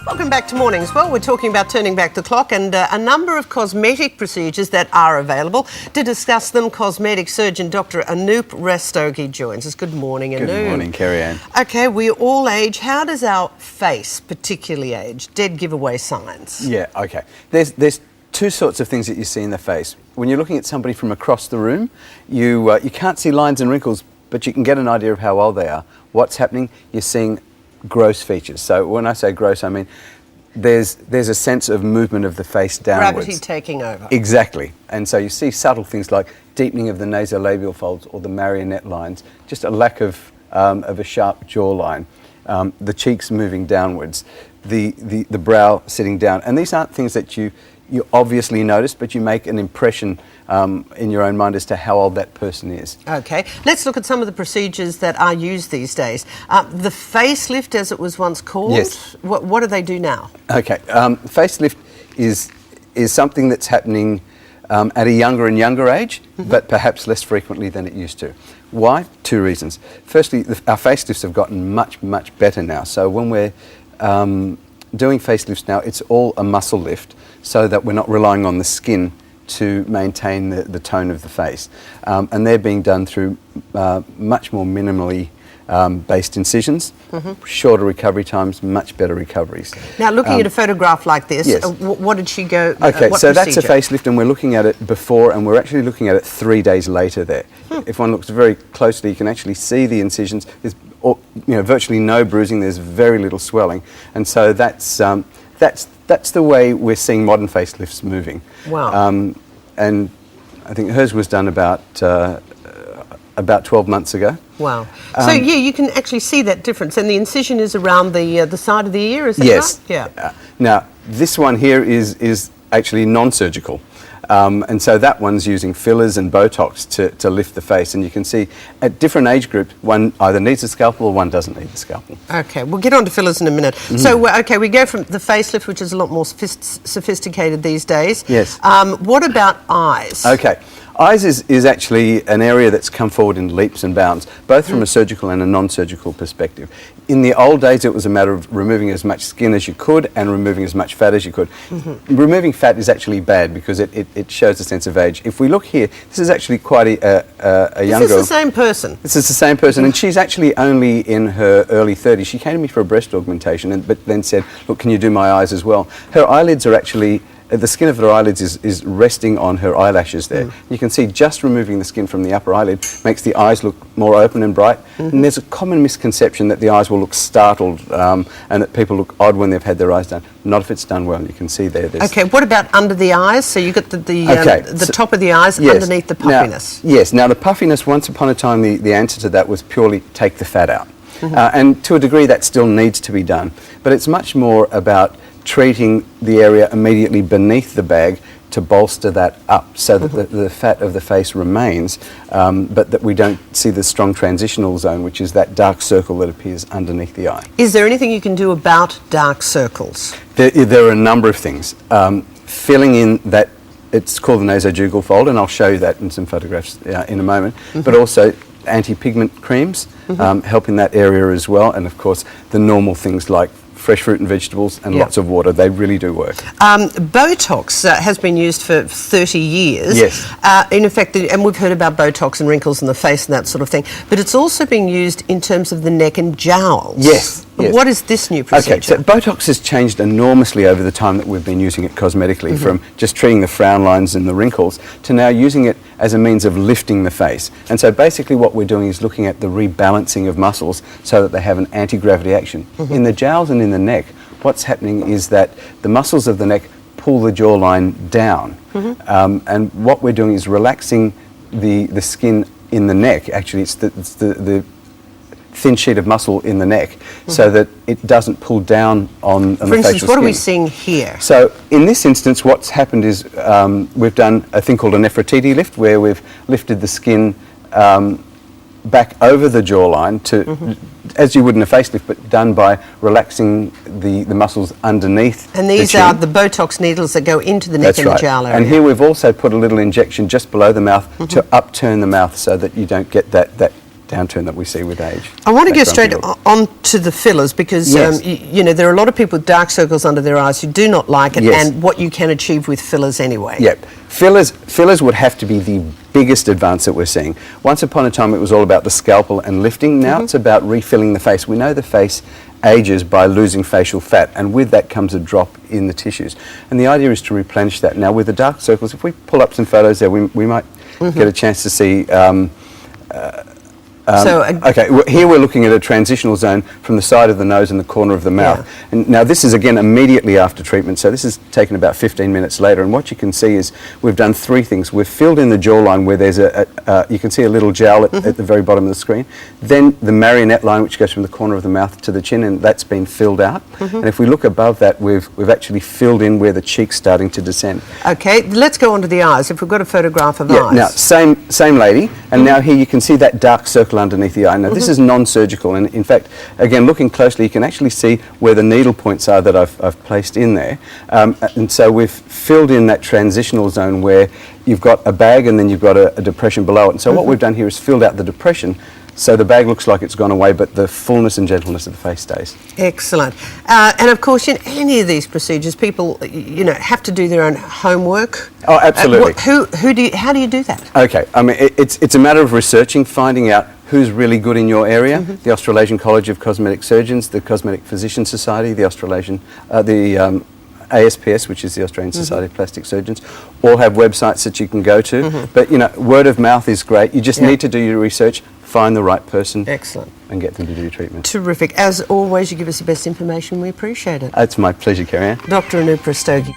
Welcome back to Mornings. Well, we're talking about turning back the clock and a number of cosmetic procedures that are available. To discuss them, cosmetic surgeon Dr. Anoop Rastogi joins us. Good morning, Anoop. Good morning, Kerri-Anne. Okay, we all age. How does our face particularly age? Dead giveaway signs. Yeah, okay. There's two sorts of things that you see in the face. When you're looking at somebody from across the room, you can't see lines and wrinkles, but you can get an idea of how old they are. What's happening? You're seeing gross features. So when I say gross, I mean there's a sense of movement of the face downwards. Gravity taking over. Exactly. And so you see subtle things like deepening of the nasolabial folds or the marionette lines, just a lack of a sharp jawline, the cheeks moving downwards, the brow sitting down. And these aren't things that you obviously notice, but you make an impression in your own mind as to how old that person is. Okay, let's look at some of the procedures that are used these days. The facelift, as it was once called, yes. What do they do now? Okay, facelift is something that's happening at a younger and younger age, but perhaps less frequently than it used to. Why? Two reasons. Firstly, our facelifts have gotten much, much better now. So when we're doing facelifts now, it's all a muscle lift so that we're not relying on the skin to maintain the tone of the face. And they're being done through much more minimally based incisions, shorter recovery times, much better recoveries. Now, looking at a photograph like this, yes. What did she go? Okay, what so procedure? that's a facelift, and we're looking at it before, and we're actually looking at it 3 days later there. If one looks very closely, you can actually see the incisions. There's virtually no bruising, there's very little swelling, and so that's the way we're seeing modern facelifts moving. Wow. And I think hers was done about 12 months ago. Wow. So yeah, you can actually see that difference, and the incision is around the side of the ear, is that yes. right? Yeah. Now, this one here is actually non-surgical. And so that one's using fillers and Botox to lift the face, and you can see at different age groups, one either needs a scalpel or one doesn't need the scalpel. Okay, we'll get on to fillers in a minute. So, okay, we go from the facelift, which is a lot more sophisticated these days. Yes. What about eyes? Okay. Eyes is actually an area that's come forward in leaps and bounds, both from a surgical and a non-surgical perspective. In the old days, it was a matter of removing as much skin as you could and removing as much fat as you could. Removing fat is actually bad because it shows a sense of age. If we look here, this is actually quite a young girl. This is the same person? This is the same person, and she's actually only in her early 30s. She came to me for a breast augmentation, but then said, look, can you do my eyes as well? Her eyelids are actually... the skin of her eyelids is resting on her eyelashes there. You can see just removing the skin from the upper eyelid makes the eyes look more open and bright. And there's a common misconception that the eyes will look startled and that people look odd when they've had their eyes done. Not if it's done well. You can see there. Okay, what about under the eyes? So you've got the top of the eyes, yes, underneath the puffiness. Now, yes, now the puffiness, once upon a time, the answer to that was purely take the fat out. And to a degree that still needs to be done. But it's much more about treating the area immediately beneath the bag to bolster that up so that the fat of the face remains, but that we don't see the strong transitional zone, which is that dark circle that appears underneath the eye. Is there anything you can do about dark circles? There are a number of things. Filling in that, it's called the nasojugal fold, and I'll show you that in some photographs in a moment, but also anti-pigment creams help in that area as well, and of course the normal things like fresh fruit and vegetables and lots of water. They really do work. Botox has been used for 30 years. Yes. In effect, and we've heard about Botox and wrinkles in the face and that sort of thing, but it's also being used in terms of the neck and jowls. Yes. Yes. What is this new procedure? Okay, so Botox has changed enormously over the time that we've been using it cosmetically, from just treating the frown lines and the wrinkles to now using it as a means of lifting the face. And so basically what we're doing is looking at the rebalancing of muscles so that they have an anti-gravity action. In the jowls and in the neck, what's happening is that the muscles of the neck pull the jawline down. And what we're doing is relaxing the skin in the neck. Actually, it's the thin sheet of muscle in the neck so that it doesn't pull down on the facial skin. For instance, what are we seeing here? So in this instance, what's happened is we've done a thing called a Nefertiti lift, where we've lifted the skin back over the jawline to, as you would in a facelift, but done by relaxing the muscles underneath. And these are the Botox needles that go into the neck and the jowl area. And here we've also put a little injection just below the mouth to upturn the mouth so that you don't get that downturn that we see with age. I want to That get straight grumpy look. on to the fillers because, Yes. you know, there are a lot of people with dark circles under their eyes who do not like it, Yes. and what you can achieve with fillers anyway. Yep. Fillers would have to be the biggest advance that we're seeing. Once upon a time it was all about the scalpel and lifting. Now it's about refilling the face. We know the face ages by losing facial fat, and with that comes a drop in the tissues. And the idea is to replenish that. Now with the dark circles, if we pull up some photos there, we might get a chance to see okay, here we're looking at a transitional zone from the side of the nose and the corner of the mouth. Yeah. And now this is again immediately after treatment, so this is taken about 15 minutes later. And what you can see is we've done three things. We've filled in the jawline where there's you can see a little jowl at the very bottom of the screen. Then the marionette line, which goes from the corner of the mouth to the chin, and that's been filled out. And if we look above that, we've actually filled in where the cheek's starting to descend. Okay, let's go on to the eyes. If we've got a photograph of eyes. Now same lady, and now here you can see that dark circle underneath the eye. Now this is non-surgical, and in fact, again, looking closely, you can actually see where the needle points are that I've placed in there. And so we've filled in that transitional zone where you've got a bag and then you've got a depression below it. And so what we've done here is filled out the depression, so the bag looks like it's gone away, but the fullness and gentleness of the face stays. Excellent. And of course, in any of these procedures, people, you know, have to do their own homework. Oh, absolutely. How do you do that? Okay, I mean, it's a matter of researching, finding out who's really good in your area. The Australasian College of Cosmetic Surgeons, the Cosmetic Physician Society, the ASPS, which is the Australian Society of Plastic Surgeons, all have websites that you can go to. But, you know, word of mouth is great. You just need to do your research, find the right person. Excellent. And get them to do your treatment. Terrific. As always, you give us the best information. We appreciate it. It's my pleasure, Kerri-Anne. Dr. Anoop Rastogi.